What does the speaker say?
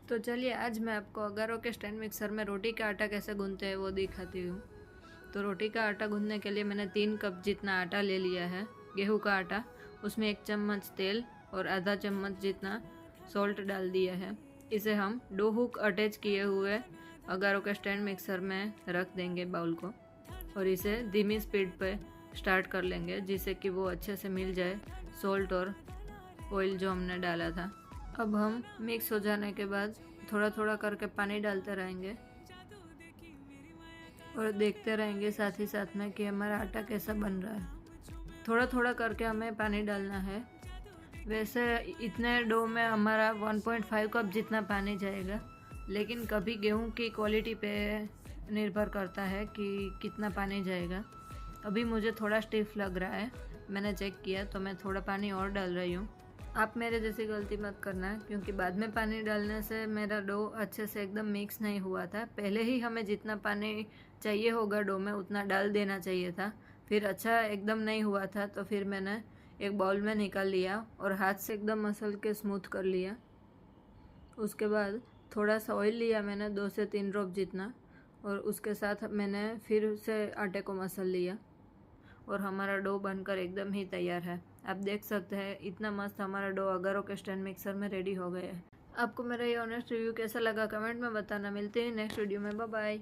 तो चलिए आज मैं आपको अगारो के स्टैंड मिक्सर में रोटी का आटा कैसे गूंथते हैं वो दिखाती हूँ। तो रोटी का आटा गूंथने के लिए मैंने 3 कप जितना आटा ले लिया है, गेहूं का आटा। उसमें 1 चम्मच तेल और आधा चम्मच जितना सॉल्ट डाल दिया है। इसे हम 2 हुक अटैच किए हुए अगारो के स्टैंड मिक्सर में रख देंगे बाउल को, और इसे धीमी स्पीड पे स्टार्ट कर लेंगे जिससे कि वो अच्छे से मिल जाए सॉल्ट और ऑयल जो हमने डाला था। अब हम मिक्स हो जाने के बाद थोड़ा थोड़ा करके पानी डालते रहेंगे और देखते रहेंगे साथ ही साथ में कि हमारा आटा कैसा बन रहा है। थोड़ा थोड़ा करके हमें पानी डालना है। वैसे इतने डो में हमारा 1.5 कप जितना पानी जाएगा, लेकिन कभी गेहूं की क्वालिटी पे निर्भर करता है कि कितना पानी जाएगा। अभी मुझे थोड़ा स्टिफ लग रहा है, मैंने चेक किया तो मैं थोड़ा पानी और डाल रही हूँ। आप मेरे जैसी गलती मत करना, क्योंकि बाद में पानी डालने से मेरा डो अच्छे से एकदम मिक्स नहीं हुआ था। पहले ही हमें जितना पानी चाहिए होगा डो में उतना डाल देना चाहिए था। फिर अच्छा एकदम नहीं हुआ था तो फिर मैंने एक बाउल में निकाल लिया और हाथ से एकदम मसल के स्मूथ कर लिया। उसके बाद थोड़ा सा ऑयल लिया मैंने 2 से 3 ड्रॉप जितना, और उसके साथ मैंने फिर से आटे को मसल लिया और हमारा डो बनकर एकदम ही तैयार है। आप देख सकते हैं इतना मस्त हमारा डो अगारो के स्टैंड मिक्सर में रेडी हो गया है। आपको मेरा ये ऑनेस्ट रिव्यू कैसा लगा कमेंट में बताना। मिलते हैं नेक्स्ट वीडियो में, बाय बाय।